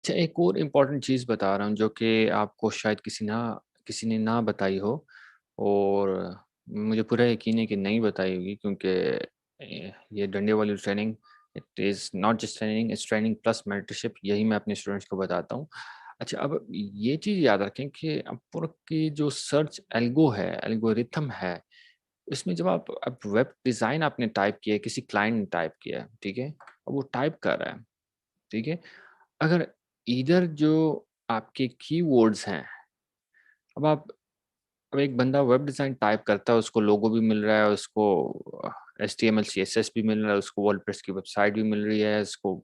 अच्छा, एक और इम्पोर्टेंट चीज़ बता रहा हूँ जो कि आपको शायद किसी ने ना बताई हो, और मुझे पूरा यकीन है कि नहीं बताई होगी, क्योंकि ये डंडे वाली training, it is not just training, it's training plus mentorship, यही मैं अपने स्टूडेंट्स को बताता हूँ। अच्छा, अब ये चीज़ याद रखें कि अपवर्क की जो सर्च एल्गोरिथम है, इसमें जब आप अब वेब डिज़ाइन आपने टाइप किया है, किसी क्लाइंट ने टाइप किया है, ठीक है? अब वो टाइप कर रहा है, ठीक है? अगर ईदर जो आपके कीवर्ड्स हैं, अब आप अब एक बंदा वेब डिज़ाइन टाइप करता है, उसको लोगो भी मिल रहा है, उसको एचटीएमएल, सीएसएस भी मिल रहा है, उसको वर्डप्रेस की वेबसाइट भी मिल रही है, उसको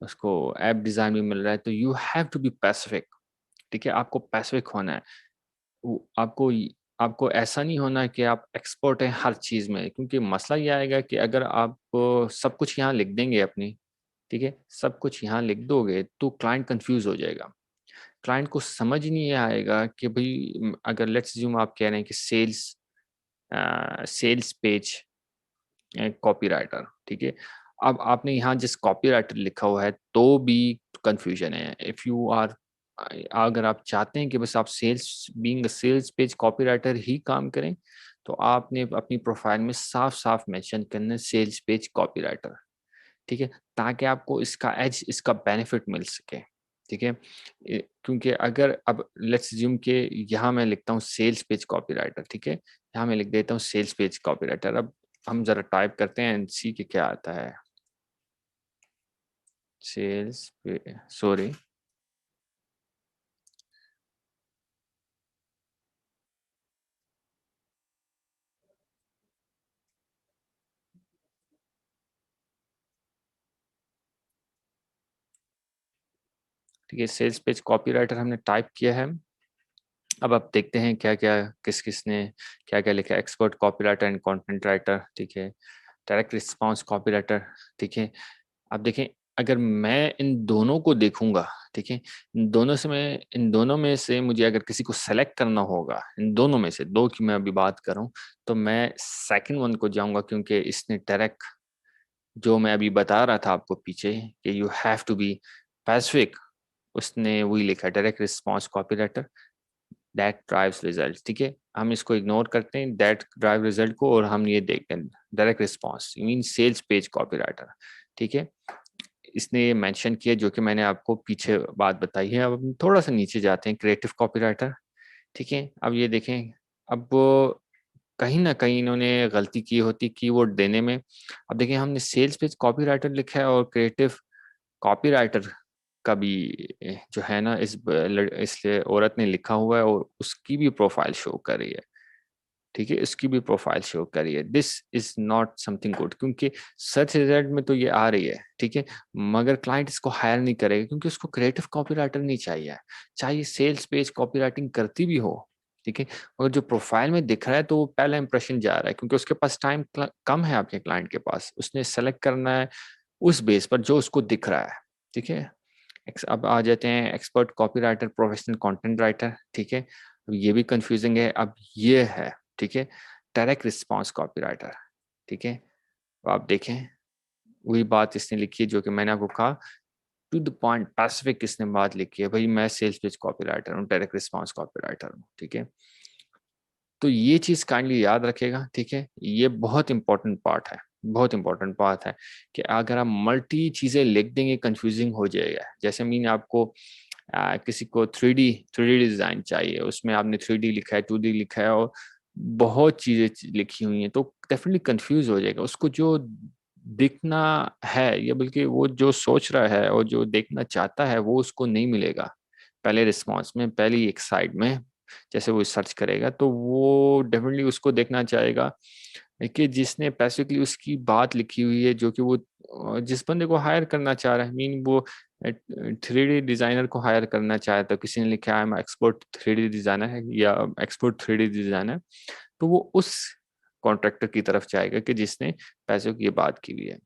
उसको ऐप डिज़ाइन भी मिल रहा है, तो you have to be specific, ठीक है? आपको स्पेसिफिक होना है। वो आपको ऐसा नहीं होना कि आप एक्सपर्ट हैं हर चीज़ में, क्योंकि मसला ये आएगा कि अगर आप सब कुछ यहाँ लिख देंगे अपनी, ठीक है? सब कुछ यहाँ लिख दोगे, तो क्लाइंट कन्फ्यूज़ हो जाएगा। क्लाइंट को समझ ही नहीं आएगा कि भई अगर लेट्स अज़्यूम आप कह रहे हैं कि सेल्स पेज कॉपीराइटर, ठीक है? अब आपने यहाँ जिस कॉपीराइटर लिखा हुआ है, तो भी कन्फ्यूज़न है। इफ यू आर अगर आप चाहते हैं कि बस आप सेल्स पेज कॉपीराइटर ही काम करें, तो आपने अपनी प्रोफ़ाइल में साफ-साफ मेंशन करना है सेल्स पेज कॉपीराइटर। ठीक है? ताकि आपको इसका एज, इसका बेनिफिट मिल सके, ठीक है? क्योंकि अगर अब लेट्स अज़्यूम कि यहाँ मैं लिखता हूँ सेल्स पेज कॉपीराइटर, ठीक है? यहाँ मैं लिख देता हूँ सेल्स पेज कॉपीराइटर। अब हम ज़रा टाइप करते हैं एंड सी कि क्या आता है। सेल्स पे सॉरी, ठीक है? सेल्स पेज कॉपीराइटर हमने टाइप किया है। अब आप देखते हैं क्या-क्या किस-किस ने क्या-क्या लिखा है। Expert copywriter and content writer, ठीक है? डायरेक्ट रिस्पॉन्स कॉपीराइटर, ठीक है? अब देखें, अगर मैं इन दोनों को देखूँगा, ठीक है? इन दोनों में से मुझे अगर किसी को सेलेक्ट करना होगा, इन दोनों में से 2 की मैं अभी बात कर रहा हूँ, तो मैं सेकंड वन को जाऊँगा, क्योंकि इसने डायरेक्ट जो मैं अभी बता रहा था आपको पीछे कि you have to be specific, उसने वही लिखा है direct response copywriter, that drives result, ठीक है? हम इसको इग्नोर करते हैं दैट ड्राइव रिजल्ट को, और हम ये देखते हैं direct response mean sales page copywriter, ठीक है? इसने ये मेंशन किया जो कि मैंने आपको पीछे बात बताई है। अब हम थोड़ा-सा नीचे जाते हैं, क्रिएटिव कॉपीराइटर, ठीक है? अब ये देखें, अब कहीं न कहीं इन्होंने गलती की होती कीवर्ड देने में। अब देखिए, हमने सेल्स पेज कॉपीराइटर लिखा है और क्रिएटिव कॉपीराइटर का भी जो है ना, इस औरत ने लिखा हुआ है, और उसकी भी प्रोफाइल शो कर रही है। ठीक है? इसकी भी प्रोफ़ाइल शो करिए। This is not something good, क्योंकि सर्च रिज़ल्ट में तो ये आ रही है, ठीक है? मगर क्लाइंट इसको हायर नहीं करेगा, क्योंकि उसको क्रिएटिव कॉपीराइटर नहीं चाहिए। चाहिए सेल्स पेज कॉपीराइटिंग करती भी हो, ठीक है? और जो प्रोफ़ाइल में दिख रहा है, तो वो पहला इंप्रेशन जा रहा है, क्योंकि उसके पास टाइम कम है आपके क्लाइंट के पास। उसने सेलेक्ट करना है उस बेस पर जो उसको दिख रहा है, ठीक है? अब आ जाते हैं expert copywriter, professional content writer, ठीक है? अब ये भी कन्फ्यूजिंग है। अब ये है, ठीक है? डायरेक्ट रिस्पॉन्स कॉपीराइटर, ठीक है? तो आप देखें, वही बात इसने लिखी है जो कि मैंने आपको कहा, टू द पॉइंट स्पेसिफिक इसने बात लिखी है, भई मैं सेल्स पिच कॉपीराइटर हूँ, डायरेक्ट रिस्पॉन्स कॉपीराइटर हूँ, ठीक है? तो ये चीज़ काइंडली याद रखिएगा, ठीक है? ये बहुत इम्पोर्टेंट पार्ट है, बहुत इम्पोर्टेंट बात है कि अगर आप मल्टी चीज़ें लिख देंगे, कन्फ्यूज़िंग हो जाएगा। जैसे मैंने आपको किसी को 3D डिज़ाइन चाहिए, उसमें आपने 3D लिखा है, 2D लिखा है, और बहुत चीज़ें लिखी हुई हैं, तो डेफ़िनिटली कन्फ्यूज़ हो जाएगा। उसको जो दिखना है, या बल्कि वो जो सोच रहा है और जो देखना चाहता है, वो उसको नहीं मिलेगा। पहले रिस्पॉन्स में, पहली एक साइड में, जैसे वो सर्च करेगा, तो वो डेफ़िनिटली उसको देखना चाहेगा कि जिसने बेसिकली उसकी बात लिखी हुई है, जो कि वो जिस बंदे को हायर करना चाह रहा है, मीन वो 3D डिज़ाइनर को हायर करना चाहे, तो किसी ने लिखा है I am expert 3D designer है, या एक्सपर्ट 3D डिज़ाइनर, तो वो उस कॉन्ट्रैक्टर की तरफ जाएगा कि जिसने पैसों की ये बात की हुई है।